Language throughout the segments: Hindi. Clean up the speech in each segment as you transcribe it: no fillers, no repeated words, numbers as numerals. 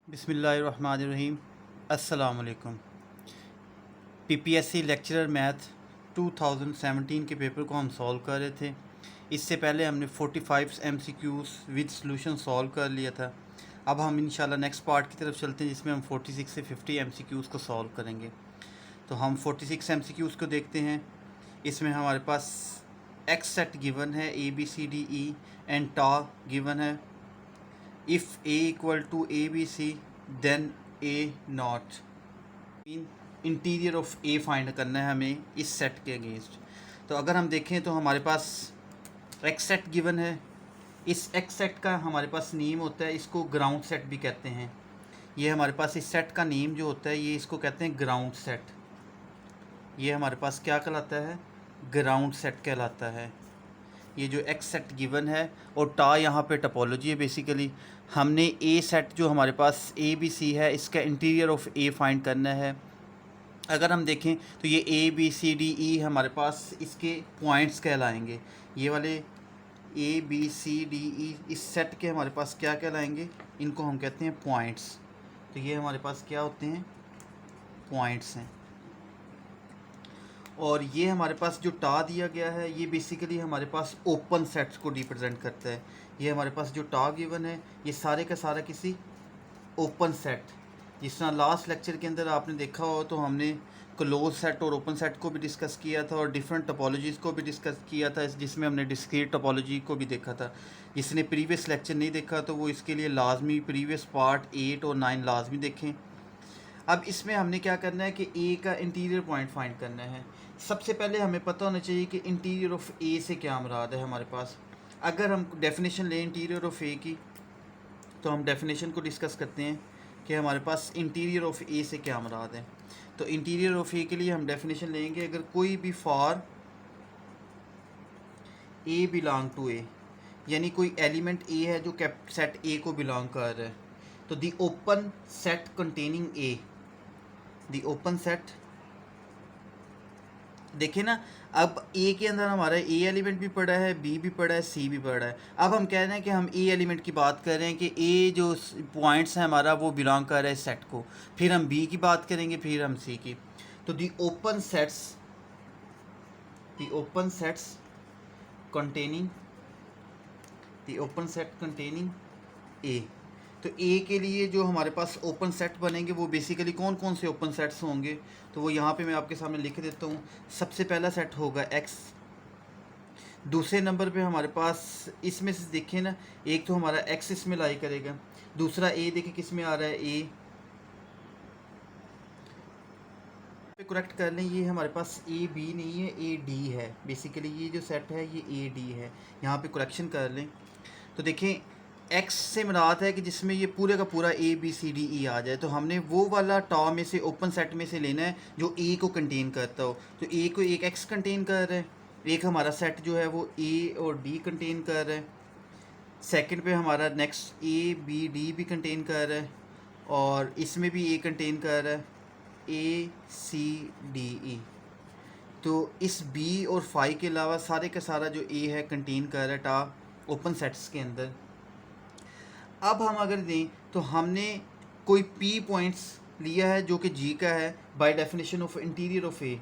बिस्मिल्लाहिर्रहमानिर्रहीम। अस्सलाम वालेकुम। पीपीएससी लेक्चरर मैथ 2017 के पेपर को हम सॉल्व कर रहे थे। इससे पहले हमने 45 एमसीक्यूज़ विद सॉल्यूशन सॉल्व कर लिया था। अब हम इंशाल्लाह नेक्स्ट पार्ट की तरफ चलते हैं जिसमें हम 46 से 50 एमसीक्यूज़ को सॉल्व करेंगे। तो हम 46 एमसीक्यूज़ को देखते हैं। इसमें हमारे पास एक्स सेट गिवन है, A B C D E and टा गिवन है। If A equal to A B C then A naught. Interior of A find करना है हमें इस सेट के अगेंस्ट। तो अगर हम देखें तो हमारे पास एक्स सेट गिवन है। इस एक्स सेट का हमारे पास नेम होता है, इसको ग्राउंड सेट भी कहते हैं। ये हमारे पास इस सेट का नेम जो होता है ये इसको कहते हैं ग्राउंड सेट। ये हमारे पास क्या कहलाता है? ग्राउंड सेट कहलाता है। ये जो एक्स सेट गिवन है और टा यहाँ पे टपोलॉजी है। बेसिकली हमने ए सेट जो हमारे पास ए बी सी है इसका इंटीरियर ऑफ ए फाइंड करना है। अगर हम देखें तो ये ए बी सी डी ई हमारे पास इसके पॉइंट्स कहलाएंगे। ये वाले ए बी सी डी ई इस सेट के हमारे पास क्या कहलाएंगे? इनको हम कहते हैं पॉइंट्स। तो ये हमारे पास क्या होते हैं? पॉइंट्स हैं। और ये हमारे पास जो टा दिया गया है ये बेसिकली हमारे पास ओपन सेट्स को रिप्रेजेंट करता है। ये हमारे पास जो टा गिवन है ये सारे का सारा किसी ओपन सेट, जिस तरह लास्ट लेक्चर के अंदर आपने देखा हो तो हमने क्लोज सेट और ओपन सेट को भी डिस्कस किया था और डिफरेंट टोपोलॉजीज़ को भी डिस्कस किया था, जिसमें हमने डिस्क्रीट टोपोलॉजी को भी देखा था। जिसने प्रीवियस लेक्चर नहीं देखा तो वो इसके लिए लाजमी प्रीवियस पार्ट 8 और 9 लाजमी देखें। अब इसमें हमने क्या करना है कि ए का इंटीरियर पॉइंट फाइंड करना है। सबसे पहले हमें पता होना चाहिए कि इंटीरियर ऑफ ए से क्या मुराद है हमारे पास। अगर हम डेफिनेशन लें इंटीरियर ऑफ ए की तो हम डेफिनेशन को डिस्कस करते हैं कि हमारे पास इंटीरियर ऑफ ए से क्या मुराद है। तो इंटीरियर ऑफ ए के लिए हम डेफिनेशन लेंगे, अगर कोई भी फॉर ए बिलोंग टू ए, यानी कोई एलिमेंट ए है जो सेट ए को बिलोंग कर रहा है, तो दी open set containing A, the open set, देखें ना, अब ए के अंदर हमारा ए एलिमेंट भी पड़ा है, बी भी पड़ा है, सी भी पड़ा है। अब हम कह रहे हैं कि हम ए एलिमेंट की बात कर रहे हैं कि ए जो पॉइंट्स है हमारा वो बिलोंग कर रहा है सेट को, फिर हम बी की बात करेंगे, फिर हम सी की। तो दी open sets containing, the open set containing A. तो ए के लिए जो हमारे पास ओपन सेट बनेंगे वो बेसिकली कौन कौन से ओपन सेट्स होंगे, तो वो यहाँ पे मैं आपके सामने लिख देता हूँ। सबसे पहला सेट होगा एक्स। दूसरे नंबर पे हमारे पास इसमें से देखें ना, एक तो हमारा एक्स इसमें लाई करेगा, दूसरा ए देखें किस में आ रहा है, ए पे करेक्ट कर लें। ये हमारे पास ए बी नहीं है, ए डी है। बेसिकली ये जो सेट है ये ए डी है, यहाँ पे करेक्शन कर लें। तो देखें एक्स से मुराद है कि जिसमें ये पूरे का पूरा ए बी सी डी ई आ जाए, तो हमने वो वाला टॉ में से ओपन सेट में से लेना है जो ए को कंटेन करता हो। तो ए को एक एक्स कंटेन कर रहा है, एक हमारा सेट जो है वो ए और डी कंटेन कर रहा है। सेकंड पे हमारा नेक्स्ट ए बी डी भी कंटेन कर रहा है और इसमें भी ए कंटेन कर रहा है, ए सी डी ई। तो इस बी और फाई के अलावा सारे का सारा जो ए है कंटेन कर रहा है टा ओपन सेट्स के अंदर। अब हम अगर दें तो हमने कोई पी पॉइंट्स लिया है जो कि जी का है by definition of interior of A,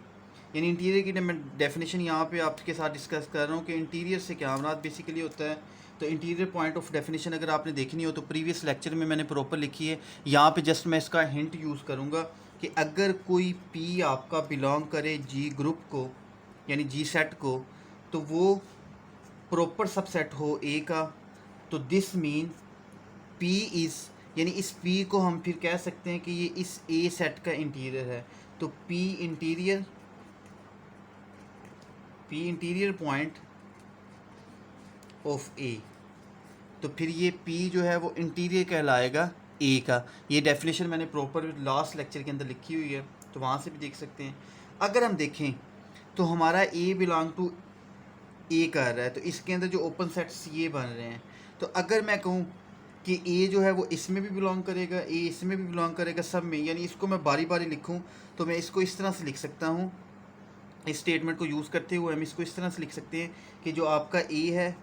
यानी इंटीरियर की मैं डेफिनेशन यहाँ पे आपके साथ डिस्कस कर रहा हूँ कि इंटीरियर से क्या मुराद बेसिकली होता है। तो इंटीरियर पॉइंट ऑफ डेफिनेशन अगर आपने देखनी हो तो प्रीवियस लेक्चर में मैंने प्रॉपर लिखी है। यहाँ पे जस्ट मैं इसका हिंट यूज़ करूँगा कि अगर कोई पी आपका बिलोंग करे जी ग्रुप को, यानी जी सेट को, तो वो प्रॉपर सबसेट हो ए का, तो दिस मीन पी इज़, यानी इस पी को हम फिर कह सकते हैं कि ये इस ए सेट का इंटीरियर है। तो पी इंटीरियर पॉइंट ऑफ ए, तो फिर ये पी जो है वो इंटीरियर कहलाएगा ए का। ये डेफिनेशन मैंने प्रॉपर लास्ट लेक्चर के अंदर लिखी हुई है, तो वहाँ से भी देख सकते हैं। अगर हम देखें तो हमारा ए बिलोंग टू ए कर रहा है, तो इसके अंदर जो ओपन सेट्स ये बन रहे हैं। तो अगर मैं कहूँ कि ए जो है वो इसमें भी बिलोंग करेगा, ए इसमें भी बिलोंग करेगा, सब में, यानी इसको मैं बारी बारी लिखूँ तो मैं इसको इस तरह से लिख सकता हूँ। इस स्टेटमेंट को यूज़ करते हुए हम इसको इस तरह से लिख सकते हैं कि जो आपका ए है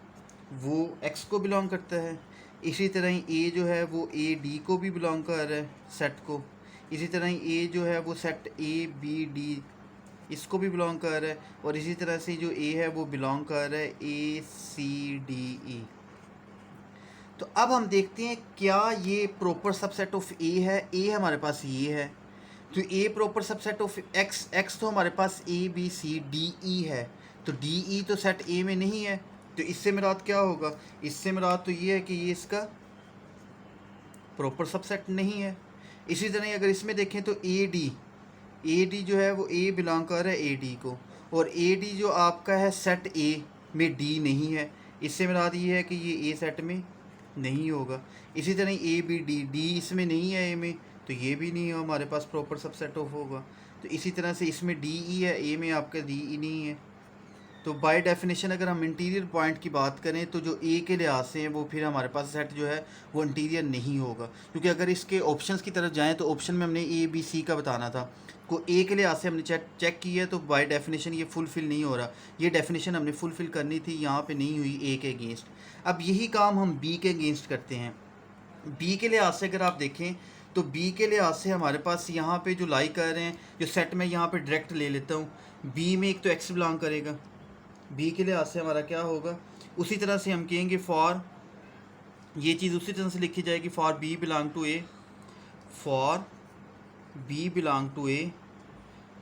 वो एक्स को बिलोंग करता है, इसी तरह ही ए जो है वो ए डी को भी बिलोंग कर रहा है सेट को। इसी तरह ही ए जो है वो सेट ए बी डी इसको भी बिलोंग कर रहा है। और इसी तरह से जो ए है वो बिलोंग कर रहा है ए सी डी ई। तो अब हम देखते हैं क्या ये प्रॉपर सबसेट ऑफ ए है। ए हमारे पास ये है, तो A proper subset of X. X तो हमारे पास ए बी सी डी ई है, तो डी ई तो सेट ए में नहीं है, तो इससे मुराद क्या होगा? इससे मुराद तो ये है कि ये इसका प्रॉपर सबसेट नहीं है। इसी तरह अगर इसमें देखें तो ए डी जो है वो ए बिलोंग कर रहा है ए डी को, और ए डी जो आपका है सेट ए में डी नहीं है, इससे मुराद ये है कि ये ए सेट में नहीं होगा। इसी तरह ए बी डी इसमें नहीं है ए में, तो ये भी नहीं है हमारे पास प्रॉपर सबसेट ऑफ होगा। तो इसी तरह से इसमें डी ई है, ए में आपका डी ई नहीं है। तो बाय डेफिनेशन अगर हम इंटीरियर पॉइंट की बात करें तो जो ए के लिहाज से हैं वो फिर हमारे पास सेट जो है वो इंटीरियर नहीं होगा, क्योंकि अगर इसके ऑप्शंस की तरफ जाएं तो ऑप्शन में हमने ए बी सी का बताना था, को ए के लिहाज से हमने चेक की है, तो बाय डेफिनेशन ये फुलफ़िल नहीं हो रहा। ये डेफिनेशन हमने फुलफ़िल करनी थी, यहाँ पे नहीं हुई ए के अगेंस्ट। अब यही काम हम बी के अगेंस्ट करते हैं। बी के लिहाज से अगर आप देखें तो बी के लिहाज से हमारे पास यहाँ पे जो लाई कर रहे हैं, जो सेट में यहाँ पे डायरेक्ट ले लेता हूँ, बी में एक तो एक्स बिलोंग करेगा, बी के लिहाज से हमारा क्या होगा? उसी तरह से हम कहेंगे फॉर, ये चीज़ उसी तरह से लिखी जाएगी, for B belong to A, for B belong to A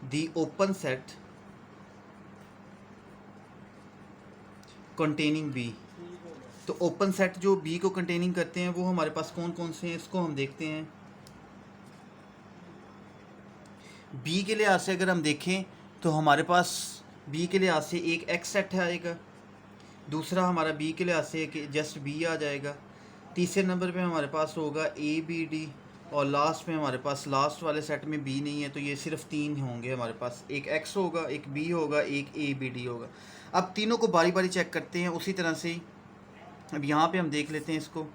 the open set containing B. तो ओपन सेट जो बी को कंटेनिंग करते हैं वो हमारे पास कौन कौन से हैं, इसको हम देखते हैं। बी के लिहाज से अगर हम देखें तो हमारे पास बी के लिहाज से एक एक्स सेट है आएगा, दूसरा हमारा बी के लिहाज से एक जस्ट बी आ जाएगा, तीसरे नंबर पे हमारे पास होगा ए बी डी, और लास्ट में हमारे पास लास्ट वाले सेट में बी नहीं है, तो ये सिर्फ तीन होंगे हमारे पास, एक एक्स होगा, एक बी होगा, एक ए बी डी होगा। अब तीनों को बारी बारी चेक करते हैं उसी तरह से ही। अब यहाँ पे हम देख लेते हैं इसको,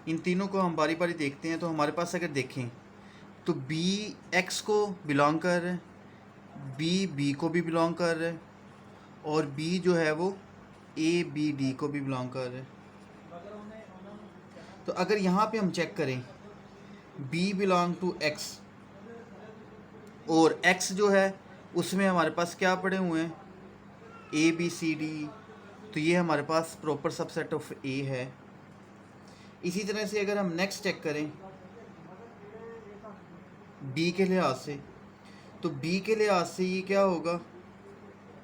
इन तीनों को हम बारी बारी देखते हैं। तो हमारे पास अगर देखें तो बी एक्स को बिलोंग कर रहा है, बी को भी बिलोंग कर रहा है, और बी जो है वो ए बी डी को भी बिलोंग कर रहा है। तो अगर यहाँ पे हम चेक करें बी बिलोंग टू एक्स, और एक्स जो है उसमें हमारे पास क्या पड़े हुए हैं, ए बी सी डी, तो ये हमारे पास प्रॉपर सबसेट ऑफ ए है। इसी तरह से अगर हम नेक्स्ट चेक करें बी के लिहाज से, तो बी के लिहाज से ये क्या होगा,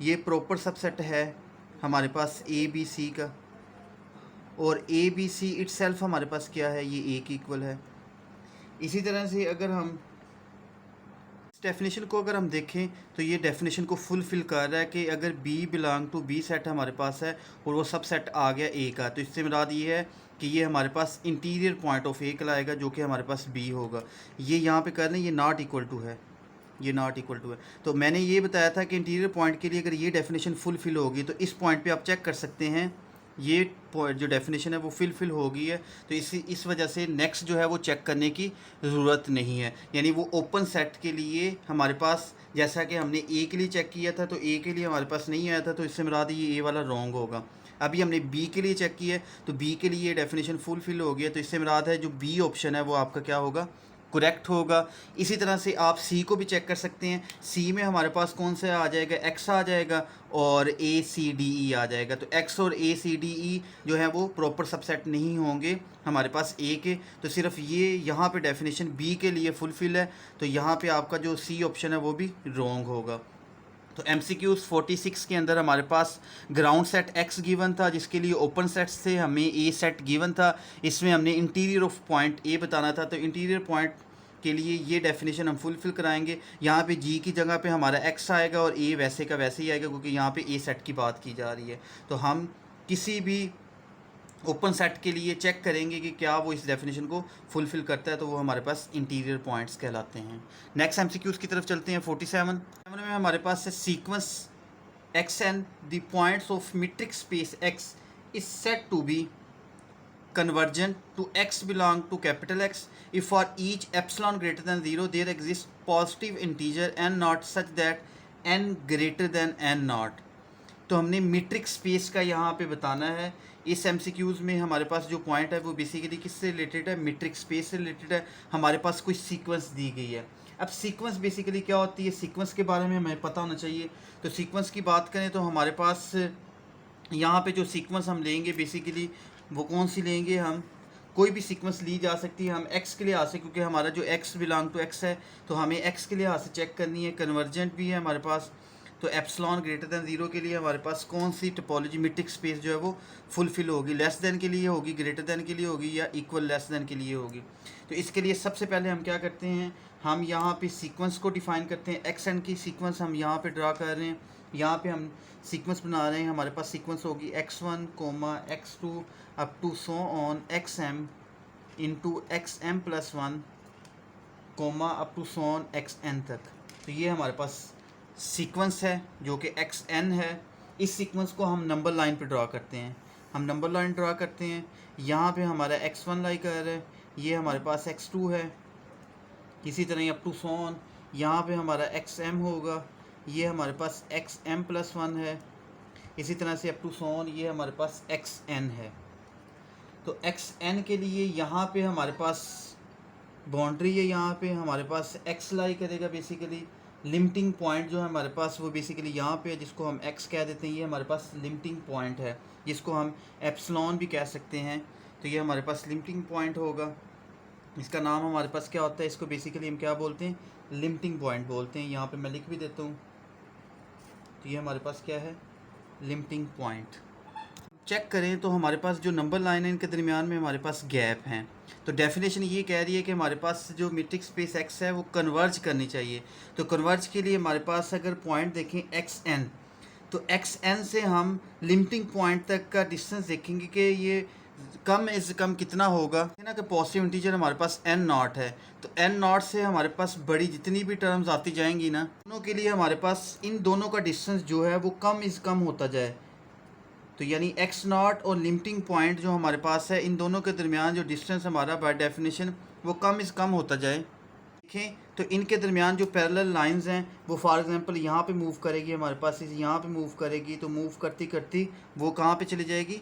ये प्रॉपर सबसेट है हमारे पास ए बी सी का, और ए बी सी इटसेल्फ हमारे पास क्या है, ये ए की इक्वल है। इसी तरह से अगर हम इस डेफिनेशन को अगर हम देखें तो ये डेफिनेशन को फुलफ़िल कर रहा है कि अगर B belong to B set हमारे पास है और वो सब सेट आ गया ए का, तो इससे मुराद ये है कि ये हमारे पास इंटीरियर पॉइंट ऑफ ए कहलाएगा, जो कि हमारे पास बी होगा। ये यहाँ पे कर लें, ये नॉट इक्वल टू है, ये नॉट इक्वल टू है। तो मैंने ये बताया था कि इंटीरियर पॉइंट के लिए अगर ये डेफिनेशन फुलफ़िल होगी तो इस पॉइंट पे आप चेक कर सकते हैं ये जो डेफिनेशन है वो फुलफ़िल हो गई है, तो इस वजह से नेक्स्ट जो है वो चेक करने की ज़रूरत नहीं है। यानी वो ओपन सेट के लिए हमारे पास, जैसा कि हमने ए के लिए चेक किया था तो ए के लिए हमारे पास नहीं आया था, तो इससे मुराद ये ए वाला रॉन्ग होगा। अभी हमने बी के लिए चेक किया है तो बी के लिए ये डेफिनेशन फुलफ़िल हो गया, तो इससे मुराद है जो बी ऑप्शन है वो आपका क्या होगा, करेक्ट होगा। इसी तरह से आप सी को भी चेक कर सकते हैं, सी में हमारे पास कौन सा आ जाएगा, एक्स आ जाएगा और ए सी डी ई आ जाएगा। तो एक्स और ए सी डी ई जो है वो प्रॉपर सबसेट नहीं होंगे हमारे पास ए के, तो सिर्फ ये यहाँ पे डेफिनेशन बी के लिए फुलफ़िल है, तो यहाँ पे आपका जो सी ऑप्शन है वो भी रॉन्ग होगा। तो MCQs 46 के अंदर हमारे पास ग्राउंड सेट X गिवन था, जिसके लिए ओपन सेट्स थे, हमें ए सेट गिवन था, इसमें हमने इंटीरियर ऑफ पॉइंट ए बताना था, तो इंटीरियर पॉइंट के लिए ये डेफिनेशन हम फुलफ़िल कराएंगे। यहाँ पे जी की जगह पे हमारा X आएगा और ए वैसे का वैसे ही आएगा, क्योंकि यहाँ पे ए सेट की बात की जा रही है। तो हम किसी भी ओपन सेट के लिए चेक करेंगे कि क्या वो इस डेफिनेशन को फुलफ़िल करता है, तो वो हमारे पास इंटीरियर पॉइंट्स कहलाते हैं। नेक्स्ट MCQs की तरफ चलते हैं। 47 में हमारे पास है sequence X and the points of metric space X is set to be convergent to x belong to capital X if for each epsilon greater than 0 there exists positive integer n naught such that n greater than n naught। तो हमने मीट्रिक स्पेस का यहाँ पे बताना है इस एमसीक्यूज़ में हमारे पास जो पॉइंट है वो बेसिकली किससे रिलेटेड है, मीट्रिक स्पेस से रिलेटेड है। हमारे पास कुछ सीक्वेंस दी गई है। अब सीक्वेंस बेसिकली क्या होती है, सीक्वेंस के बारे में हमें पता होना चाहिए। तो सीक्वेंस की बात करें तो हमारे पास यहाँ पे जो सीक्वेंस हम लेंगे बेसिकली वो कौन सी लेंगे, हम कोई भी सीक्वेंस ली जा सकती है। हम एक्स के लिहाज से, क्योंकि हमारा जो एक्स बिलोंग टू एक्स है, तो हमें एक्स के लिहाज से चेक करनी है। कन्वर्जेंट भी है हमारे पास। तो एप्सिलॉन ग्रेटर दैन ज़ीरो के लिए हमारे पास कौन सी टोपोलॉजी मीट्रिक स्पेस जो है वो फुलफिल होगी, लेस देन के लिए होगी, ग्रेटर देन के लिए होगी, या इक्वल लेस देन के लिए होगी। तो इसके लिए सबसे पहले हम क्या करते हैं, हम यहाँ पे सीक्वेंस को डिफ़ाइन करते हैं। एक्स एन की सीक्वेंस हम यहाँ पे ड्रा कर रहे हैं। यहाँ पे हम सीक्वेंस बना रहे हैं। हमारे पास सीक्वेंस होगी x1, x2 up to so on xm into xm plus 1, up to so on xn तक। तो ये हमारे पास सीक्वेंस है जो कि xn है। इस सीक्वेंस को हम नंबर लाइन पे ड्रा करते हैं। हम नंबर लाइन ड्रा करते हैं। यहाँ पे हमारा x1 लाई कर है, ये हमारे पास x2 है। इसी तरह अप टू सो ऑन यहाँ पे हमारा xm होगा, ये हमारे पास xm प्लस 1 है। इसी तरह से अप टू सो ऑन ये हमारे पास xn है। तो xn के लिए यहाँ पे हमारे पास बाउंड्री है, यहाँ पे हमारे पास x लाई करेगा। बेसिकली लिमिटिंग पॉइंट जो है हमारे पास वो बेसिकली यहाँ पे है, जिसको हम x कह देते हैं। ये हमारे पास लिमिटिंग पॉइंट है, जिसको हम एप्सिलॉन भी कह सकते हैं। तो ये हमारे पास लिमिटिंग पॉइंट होगा। इसका नाम हमारे पास क्या होता है, इसको बेसिकली हम क्या बोलते हैं, लिमिटिंग पॉइंट बोलते हैं। यहाँ पे मैं लिख भी देता हूँ। तो ये हमारे पास क्या है, लिमिटिंग पॉइंट। चेक करें तो हमारे पास जो नंबर लाइन है इनके दरमियान में हमारे पास गैप हैं। तो डेफिनेशन ये कह रही है कि हमारे पास जो मीट्रिक स्पेस x है वो कन्वर्ज करनी चाहिए। तो कन्वर्ज के लिए हमारे पास अगर पॉइंट देखें xn, तो xn से हम लिमिटिंग पॉइंट तक का डिस्टेंस देखेंगे कि ये कम इज़ कम कितना होगा। है ना कि पॉजिटिव इंटीजर हमारे पास n नॉट है। तो n नॉट से हमारे पास बड़ी जितनी भी टर्म्स आती जाएंगी ना, दोनों के लिए हमारे पास इन दोनों का डिस्टेंस जो है वो कम इज़ कम होता जाए। तो यानी x नॉट और लिमिटिंग पॉइंट जो हमारे पास है, इन दोनों के दरमियान जो डिस्टेंस हमारा बाय डेफिनेशन वो कम इज़ कम होता जाए। देखें तो इनके दरमियान जो पैरेलल लाइंस हैं वो फॉर एग्जांपल यहाँ पे मूव करेगी, हमारे पास इस यहाँ पे मूव करेगी। तो मूव करती करती वो कहाँ पे चली जाएगी,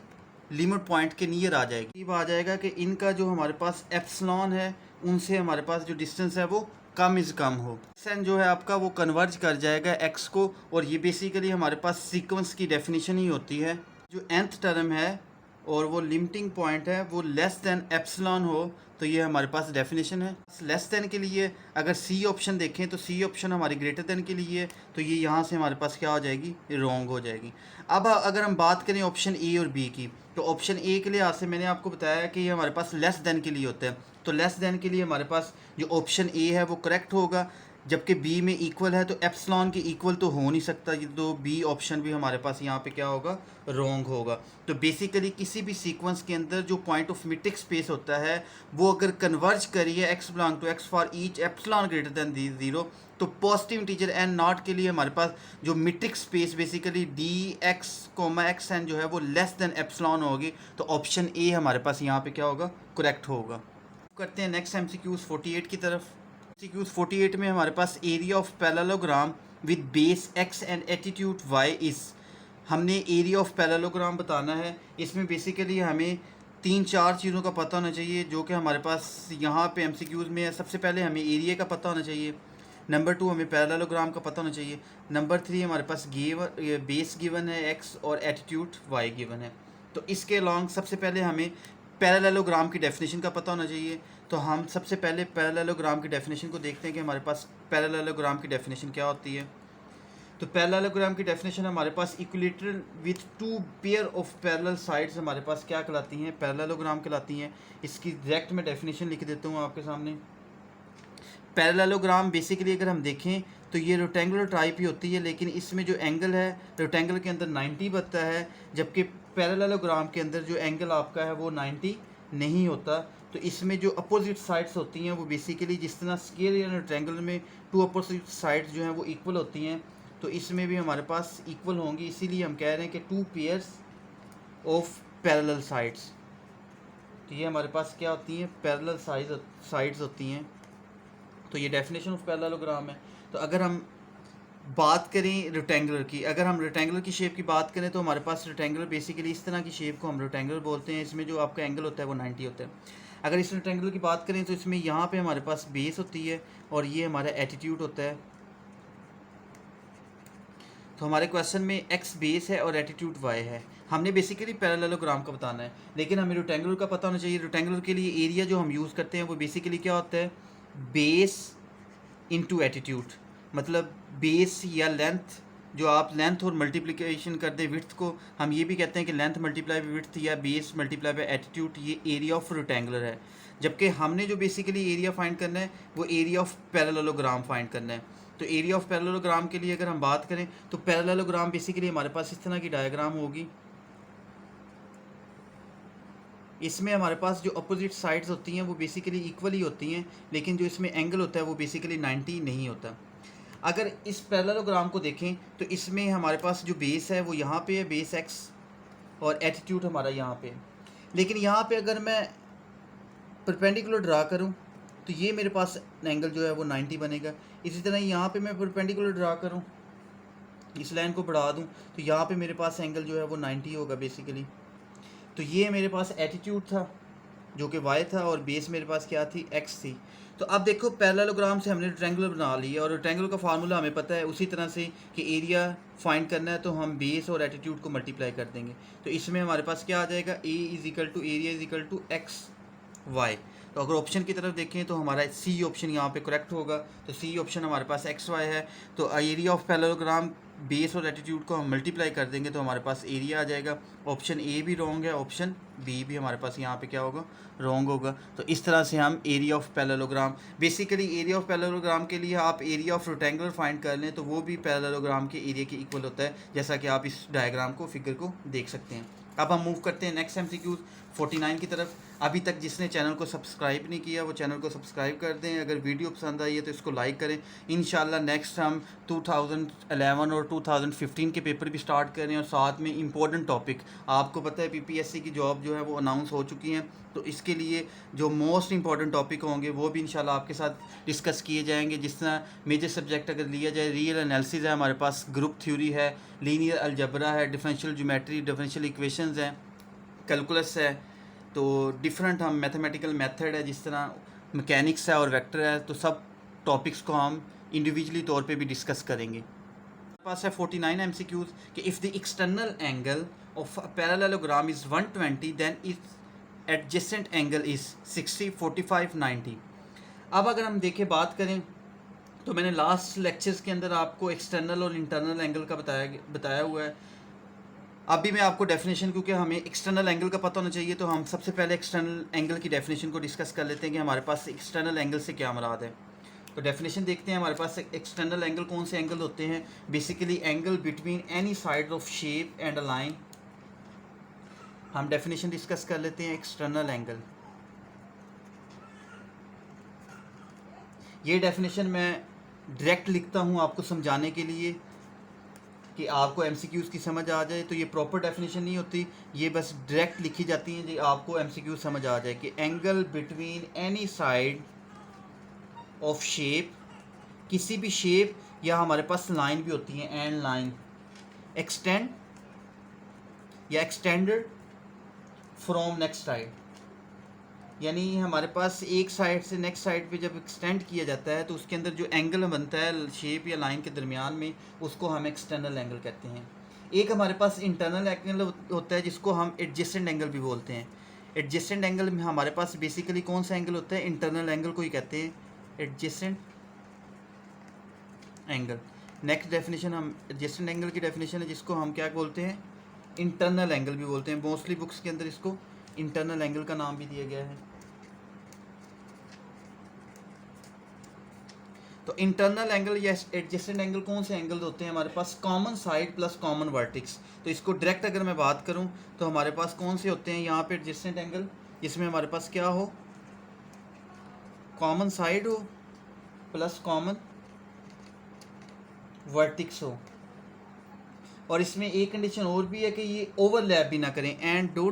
लिमिट पॉइंट के नियर आ जाएगी। ये आ जाएगा कि इनका जो हमारे पास एप्सिलॉन है उनसे हमारे पास जो डिस्टेंस है वो कम इज़ कम हो। एक्स जो है आपका वो कन्वर्ज कर जाएगा एक्स को। और ये बेसिकली हमारे पास सीक्वेंस की डेफिनेशन ही होती है। जो nth टर्म है और वो लिमिटिंग पॉइंट है वो लेस देन एप्सिलॉन हो, तो ये हमारे पास डेफिनेशन है। लेस देन के लिए अगर सी ऑप्शन देखें तो सी ऑप्शन हमारी ग्रेटर देन के लिए, तो ये यहाँ से हमारे पास क्या हो जाएगी, रॉन्ग हो जाएगी। अब अगर हम बात करें ऑप्शन ए और बी की, तो ऑप्शन ए के लिहाज से मैंने आपको बताया कि ये हमारे पास लेस देन के लिए होता है। तो लेस देन के लिए हमारे पास जो ऑप्शन ए है वो करेक्ट होगा, जबकि बी में इक्वल है तो एप्सिलॉन के इक्वल तो हो नहीं सकता। तो बी ऑप्शन भी हमारे पास यहाँ पे क्या होगा, रॉन्ग होगा। तो बेसिकली किसी भी सीक्वेंस के अंदर जो पॉइंट ऑफ मीट्रिक स्पेस होता है वो अगर कन्वर्ज करिए X belong to X for each epsilon greater than zero, तो पॉजिटिव इंटीजर एन नॉट के लिए हमारे पास जो metric space basically D X comma X N जो है वो लेस देन एप्सिलॉन होगी। तो ऑप्शन ए हमारे पास यहाँ पे क्या होगा, करेक्ट होगा। करते हैं नेक्स्ट MCQs 48 की तरफ। MCQs 48 में हमारे पास area of parallelogram with base x and attitude y is, हमने एरिया ऑफ पैरेललोग्राम बताना है। इसमें बेसिकली हमें 3-4 चीज़ों का पता होना चाहिए जो कि हमारे पास यहाँ पे MCQs में है। सबसे पहले हमें एरिया का पता होना चाहिए। नंबर 2 हमें पैरेललोग्राम का पता होना चाहिए। नंबर 3 हमारे पास बेस गिवन है x और एटीट्यूड y गिवन है। तो इसके अलॉन्ग सबसे पहले हमें पैरेललोग्राम की डेफिनेशन का पता होना चाहिए। तो हम सबसे पहले पैरेललोग्राम की डेफिनेशन को देखते हैं कि हमारे पास पैरेललोग्राम की डेफिनेशन क्या होती है। तो पैरेललोग्राम की डेफिनेशन हमारे पास equilateral with two pair of parallel sides हमारे पास क्या कहलाती हैं, पैरेललोग्राम कहलाती हैं। इसकी डायरेक्ट मैं डेफिनेशन लिख देता हूँ आपके सामने। पैरेललोग्राम बेसिकली अगर हम देखें तो ये रेक्टेंगुलर टाइप ही होती है, लेकिन इसमें जो एंगल है रेक्टेंगल के अंदर 90 बनता है, जबकि पैरेललोग्राम के अंदर जो एंगल आपका है वो 90 नहीं होता। तो इसमें जो अपोजिट साइड्स होती हैं वो बेसिकली जिस तरह स्क्वायर या रेक्टेंगल में टू अपोजिट साइड्स जो हैं वो इक्वल होती हैं, तो इसमें भी हमारे पास इक्वल होंगी। इसीलिए हम कह रहे हैं कि two pairs of parallel sides. तो ये हमारे पास क्या होती हैं, पैरेलल साइड्स होती हैं। तो ये डेफिनेशन ऑफ पैरेललोग्राम है। तो अगर हम बात करें रेक्टेंगुलर की, अगर हम रेक्टेंगुलर की शेप की बात करें तो हमारे पास रेक्टेंगुलर बेसिकली इस तरह की शेप को हम रेक्टेंगुलर बोलते हैं। इसमें जो आपका एंगल होता है वो 90 होता है। अगर इस रेक्टेंगुलर की बात करें तो इसमें यहाँ पे हमारे पास बेस होती है और ये हमारा एटीट्यूड होता है। तो हमारे क्वेश्चन में एक्स बेस है और एटीट्यूड वाई है। हमने बेसिकली पैरेललोग्राम का बताना है, लेकिन हमें रेक्टेंगुलर का पता होना चाहिए। रेक्टेंगुलर के लिए एरिया जो हम यूज़ करते हैं वो बेसिकली क्या होता है, बेस इनटू एटीट्यूड। मतलब बेस या लेंथ, जो आप लेंथ और मल्टीप्लिकेशन कर दें विड्थ को, हम ये भी कहते हैं कि लेंथ मल्टीप्लाई बाई विड्थ या बेस मल्टीप्लाई बाई एटीट्यूड, ये एरिया ऑफ रेक्टेंगुलर है। जबकि हमने जो बेसिकली एरिया फाइंड करना है वो एरिया ऑफ पैरेललोग्राम फाइंड करना है। तो एरिया ऑफ पैरेललोग्राम के लिए अगर हम बात करें तो पैरेललोग्राम बेसिकली हमारे पास इस तरह की डायग्राम होगी। इसमें हमारे पास जो अपोजिट साइड्स होती हैं वो बेसिकली इक्वली होती हैं, लेकिन जो इसमें एंगल होता है वो बेसिकली 90 नहीं होता। अगर इस पैरेललोग्राम को देखें तो इसमें हमारे पास जो बेस है वो यहाँ पे है, बेस एक्स, और एटीट्यूड हमारा यहाँ पे है। लेकिन यहाँ पे अगर मैं परपेंडिकुलर ड्रा करूँ तो ये मेरे पास एंगल जो है वो 90 बनेगा। इसी तरह यहाँ पे मैं परपेंडिकुलर ड्रा करूँ, इस लाइन को बढ़ा दूँ, तो यहाँ पे मेरे पास एंगल जो है वो 90 होगा बेसिकली। तो ये मेरे पास एटीट्यूड था जो कि वाई था, और बेस मेरे पास क्या थी, एक्स थी। तो अब देखो पैरेललोग्राम से हमने रेक्टेंगुलर बना लिया, और रेक्टेंगुलर का फार्मूला हमें पता है उसी तरह से कि एरिया फाइंड करना है तो हम बेस और एटीट्यूड को मल्टीप्लाई कर देंगे। तो इसमें हमारे पास क्या आ जाएगा, A is equal to area is equal to X Y. तो अगर ऑप्शन की तरफ देखें तो हमारा सी ऑप्शन यहाँ पे करेक्ट होगा। तो सी ऑप्शन हमारे पास एक्स वाई है। तो एरिया ऑफ पैरेललोग्राम बेस और एटीट्यूड को हम मल्टीप्लाई कर देंगे तो हमारे पास एरिया आ जाएगा। ऑप्शन ए भी रॉन्ग है, ऑप्शन बी भी हमारे पास यहाँ पे क्या होगा, रॉन्ग होगा। तो इस तरह से हम area of parallelogram, basically area of parallelogram के लिए आप एरिया ऑफ रेक्टेंगुलर फाइंड कर लें तो वो भी पैरेललोग्राम के एरिया के इक्वल होता है, जैसा कि आप इस डायग्राम को, फिगर को देख सकते हैं। अब हम मूव करते हैं नेक्स्ट MCQ 49 की तरफ। अभी तक जिसने चैनल को सब्सक्राइब नहीं किया वो चैनल को सब्सक्राइब कर दें। अगर वीडियो पसंद आई है तो इसको लाइक करें। इंशाल्लाह नेक्स्ट हम 2011 और 2015 के पेपर भी स्टार्ट करें, और साथ में इंपॉर्टेंट टॉपिक, आपको पता है PPSC की जॉब जो है वो अनाउंस हो चुकी हैं, तो इसके लिए जो मोस्ट इंपॉर्टेंट टॉपिक होंगे वो भी इंशाल्लाह आपके साथ डिस्कस किए जाएंगे। जिस तरह मेजर सब्जेक्ट अगर लिया जाए, रियल एनालिसिस है हमारे पास, ग्रुप थ्योरी है, लीनियर अलजबरा है, डिफरेंशियल ज्योमेट्री, डिफरेंशियल इक्वेशंस हैं, कैलकुलस है, तो डिफरेंट हम मैथमेटिकल मेथड है, जिस तरह मैकेनिक्स है और वेक्टर है। तो सब टॉपिक्स को हम इंडिविजुअली तौर पे भी डिस्कस करेंगे। हमारे पास है 49 MCQs कि if the external angle of parallelogram is 120 then its adjacent angle is 60, 45, 90। अब अगर हम देखें, बात करें तो मैंने लास्ट लेक्चर्स के अंदर आपको एक्सटर्नल और इंटरनल एंगल का बताया हुआ है। अभी मैं आपको डेफिनेशन, क्योंकि हमें एक्सटर्नल एंगल का पता होना चाहिए, तो हम सबसे पहले एक्सटर्नल एंगल की डेफिनेशन को डिस्कस कर लेते हैं कि हमारे पास एक्सटर्नल एंगल से क्या मुराद है। तो डेफिनेशन देखते हैं हमारे पास एक्सटर्नल एंगल कौन से एंगल होते हैं। Basically angle between any side of shape and a line. हम डेफिनेशन डिस्कस कर लेते हैं एक्सटर्नल एंगल। ये डेफिनेशन मैं डायरेक्ट लिखता हूँ आपको समझाने के लिए कि आपको MCQs की समझ आ जाए। तो ये प्रॉपर डेफिनेशन नहीं होती, ये बस डायरेक्ट लिखी जाती हैं जी आपको MCQ समझ आ जाए कि angle between any side of shape, किसी भी शेप, या हमारे पास लाइन भी होती हैं, एंड लाइन, एक्सटेंड या एक्सटेंडेड फ्रॉम नेक्स्ट साइड, यानी हमारे पास एक साइड से नेक्स्ट साइड पे जब एक्सटेंड किया जाता है तो उसके अंदर जो एंगल बनता है शेप या लाइन के दरमियान में, उसको हम एक्सटर्नल एंगल कहते हैं। एक हमारे पास इंटरनल एंगल होता है जिसको हम एडजेसेंट एंगल भी बोलते हैं। एडजेसेंट एंगल में हमारे पास बेसिकली कौन सा एंगल होता है, इंटरनल एंगल को ही कहते हैं एडजेसेंट एंगल। नेक्स्ट डेफिनेशन, हम एडजेसेंट एंगल की डेफिनेशन है जिसको हम क्या बोलते हैं, इंटरनल एंगल भी बोलते हैं। मोस्टली बुक्स के अंदर इसको इंटरनल एंगल का नाम भी दिया गया है। तो इंटरनल एंगल या एडजेसेंट एंगल कौन से एंगल होते हैं, हमारे पास common side plus common vertex. तो इसको डायरेक्ट अगर मैं बात करूं तो हमारे पास कौन से होते हैं यहाँ पे एडजेसेंट एंगल, जिसमें हमारे पास क्या हो, कॉमन साइड हो प्लस कॉमन वर्टिक्स हो, और इसमें एक कंडीशन और भी है कि ये ओवरलैप भी ना करें, एंड डू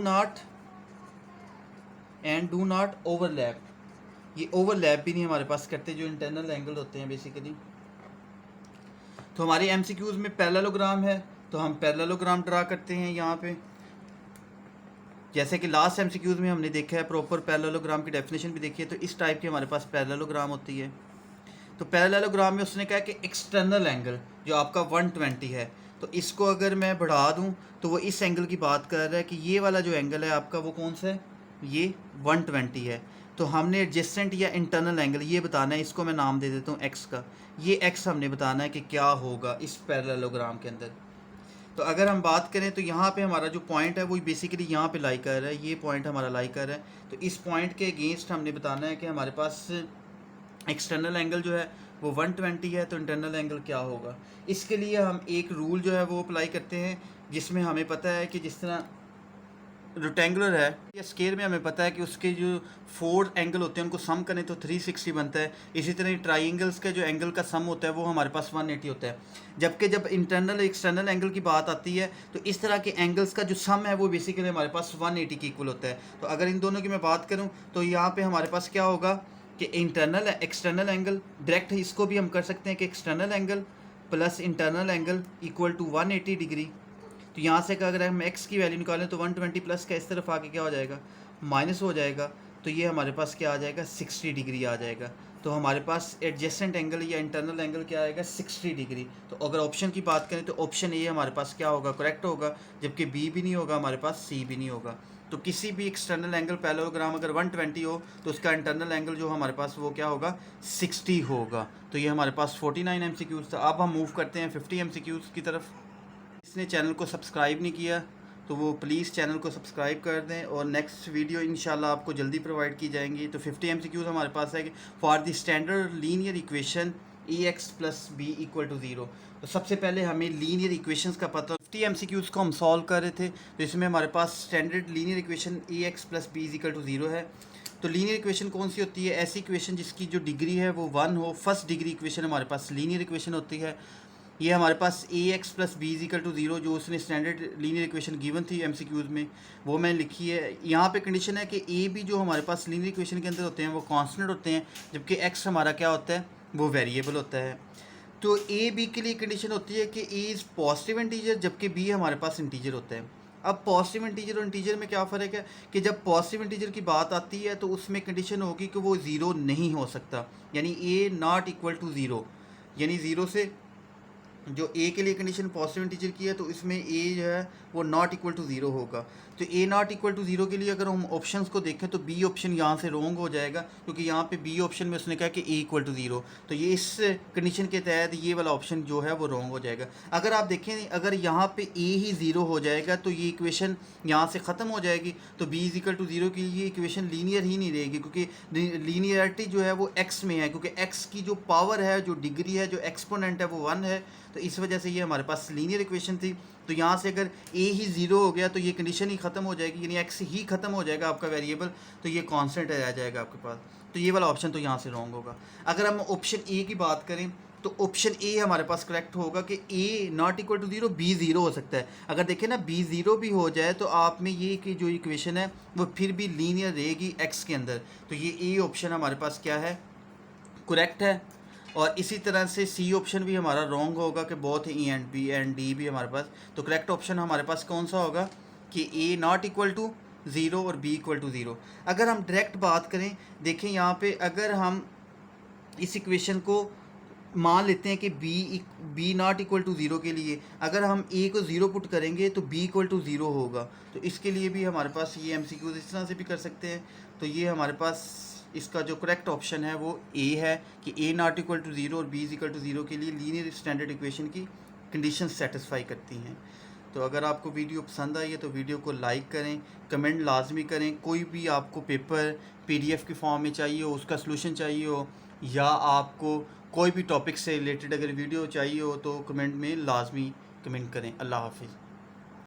नॉट ओवरलैप। ये ओवरलैप भी नहीं हमारे पास करते जो इंटरनल एंगल होते हैं बेसिकली। तो हमारे एमसीक्यूज़ में पैरेललोग्राम है, तो हम पैरेललोग्राम ड्रा करते हैं यहाँ पे। जैसे कि लास्ट एमसीक्यूज़ में हमने देखा है, प्रॉपर पैरेललोग्राम की डेफिनेशन भी देखी है, तो इस टाइप की हमारे पास पैरेललोग्राम होती है। तो पैरेललोग्राम में उसने कहा कि एक्सटर्नल एंगल जो आपका 120 है, तो इसको अगर मैं बढ़ा दूं तो वो इस एंगल की बात कर रहा है कि ये वाला जो एंगल है आपका वो कौन सा है, ये 120 है। तो हमने एडजेसेंट या इंटरनल एंगल ये बताना है, इसको मैं नाम दे देता हूँ एक्स का। ये एक्स हमने बताना है कि क्या होगा इस पैरेललोग्राम के अंदर। तो अगर हम बात करें तो यहाँ पे हमारा जो पॉइंट है वो बेसिकली यहाँ पे लाई कर रहा है, ये पॉइंट हमारा लाई कर रहा है। तो इस पॉइंट के अगेंस्ट हमने बताना है कि हमारे पास एक्सटर्नल एंगल जो है वो 120 है, तो इंटरनल एंगल क्या होगा। इसके लिए हम एक रूल जो है वो अप्लाई करते हैं, जिसमें हमें पता है कि जिस तरह रेक्टेंगुलर है या स्क्वायर में हमें पता है कि उसके जो 4 एंगल होते हैं उनको सम करें तो 360 बनता है। इसी तरह ट्राइंगल्स के जो एंगल का सम होता है वो हमारे पास 180 होता है। जबकि जब इंटरनल एक्सटर्नल एंगल की बात आती है तो इस तरह के एंगल्स का जो सम है वो बेसिकली हमारे पास 180 के इक्वल होता है। तो अगर इन दोनों की मैं बात करूँ तो यहाँ पर हमारे पास क्या होगा कि इंटरनल एक्सटर्नल एंगल डायरेक्ट इसको भी हम कर सकते हैं कि external angle plus internal angle equal to 180 degree. तो यहाँ से अगर हम एक्स की वैल्यू निकालें तो 120 प्लस का इस तरफ आके क्या हो जाएगा, माइनस हो जाएगा। तो ये हमारे पास क्या आ जाएगा, 60 डिग्री आ जाएगा। तो हमारे पास एडजेसेंट एंगल या इंटरनल एंगल क्या आएगा, 60 डिग्री। तो अगर ऑप्शन की बात करें तो ऑप्शन ए हमारे पास क्या होगा, करेक्ट होगा। जबकि बी भी नहीं होगा, हमारे पास सी भी नहीं होगा। तो किसी भी एक्सटर्नल एंगल पैरेललोग्राम अगर 120 हो तो उसका इंटरनल एंगल जो हमारे पास वो क्या होगा, 60 होगा। तो ये हमारे पास 49 MCQs था। अब हम मूव करते हैं 50 MCQs की तरफ। इसने चैनल को सब्सक्राइब नहीं किया तो वो प्लीज़ चैनल को सब्सक्राइब कर दें, और नेक्स्ट वीडियो इंशाल्लाह आपको जल्दी प्रोवाइड की जाएंगी। तो 50 MCQs हमारे पास है कि for the standard linear equation AX + B = 0। तो सबसे पहले हमें लीनियर इक्वेशंस का पता, 50 MCQs को हम सॉल्व कर रहे थे। तो इसमें हमारे पास standard linear equation AX + B = 0 है। तो लीनियर इक्वेशन कौन सी होती है, ऐसी इक्वेशन जिसकी जो डिग्री है वो 1 हो। फर्स्ट डिग्री इक्वेशन हमारे पास लीनियर इक्वेशन होती है। ये हमारे पास AX + B = 0 जो उसने स्टैंडर्ड लीनियर इक्वेशन गिवन थी MCQs में, वो मैंने लिखी है। यहाँ पे कंडीशन है कि A B जो हमारे पास लीनियर इक्वेशन के अंदर होते हैं वो कांस्टेंट होते हैं, जबकि X हमारा क्या होता है, वो वेरिएबल होता है। तो A B के लिए कंडीशन होती है कि A इज़ पॉजिटिव इंटीजर, जबकि B हमारे पास इंटीजर होता है। अब पॉजिटिव इंटीजर और इंटीजर में क्या फ़र्क है कि जब पॉजिटिव इंटीजर की बात आती है तो उसमें कंडीशन होगी कि वो ज़ीरो नहीं हो सकता, यानी A ≠ 0, यानी ज़ीरो से जो ए के लिए कंडीशन पॉजिटिव इंटीजर की है तो इसमें ए जो है वो ≠ 0 होगा। तो ए ≠ 0 के लिए अगर हम ऑप्शंस को देखें तो बी ऑप्शन यहाँ से रॉन्ग हो जाएगा, क्योंकि यहाँ पे बी ऑप्शन में उसने कहा कि ए = 0। तो ये इस कंडीशन के तहत ये वाला ऑप्शन जो है वो रॉन्ग हो जाएगा। अगर आप देखें अगर यहाँ पे ए ही 0 हो जाएगा तो ये इक्वेशन यहाँ से ख़त्म हो जाएगी। तो बी = 0 की ये इक्वेशन लीनियर ही नहीं रहेगी, क्योंकि लीनियरिटी जो है वो एक्स में है, क्योंकि एक्स की जो पावर है, जो डिग्री है, जो एक्सपोनेंट है वो 1 है। तो इस वजह से ये हमारे पास लीनियर इक्वेशन थी। तो यहाँ से अगर ए ही 0 हो गया तो ये कंडीशन ही ख़त्म हो जाएगी, यानी एक्स ही ख़त्म हो जाएगा आपका वेरिएबल, तो ये कांस्टेंट रह जाएगा आपके पास। तो ये वाला ऑप्शन तो यहाँ से रॉन्ग होगा। अगर हम ऑप्शन ए की बात करें तो ऑप्शन ए हमारे पास करेक्ट होगा कि ए ≠ 0, बी 0 हो सकता है। अगर देखें ना, बी 0 भी हो जाए तो आप में ये कि जो इक्वेशन है वो फिर भी लीनियर रहेगी एक्स के अंदर। तो ये ए ऑप्शन हमारे पास क्या है, करेक्ट है। और इसी तरह से सी ऑप्शन भी हमारा रॉन्ग होगा कि both A and B and D भी हमारे पास। तो करेक्ट ऑप्शन हमारे पास कौन सा होगा कि ए ≠ 0 और बी = 0। अगर हम डायरेक्ट बात करें, देखें यहाँ पे अगर हम इस इक्वेशन को मान लेते हैं कि बी ≠ 0 के लिए अगर हम ए को 0 पुट करेंगे तो बी = 0 होगा। तो इसके लिए भी हमारे पास ये MCQ इस तरह से भी कर सकते हैं। तो ये हमारे पास इसका जो करेक्ट ऑप्शन है वो ए है कि ए ≠ 0 और बी = 0 के लिए लीनियर स्टैंडर्ड इक्वेशन की कंडीशन सेटिस्फाई करती हैं। तो अगर आपको वीडियो पसंद आई है तो वीडियो को लाइक करें, कमेंट लाजमी करें। कोई भी आपको पेपर PDF के फॉर्म में चाहिए हो, उसका सलूशन चाहिए हो, या आपको कोई भी टॉपिक से रिलेटेड अगर वीडियो चाहिए हो तो कमेंट में लाजमी कमेंट करें। अल्लाह हाफिज़।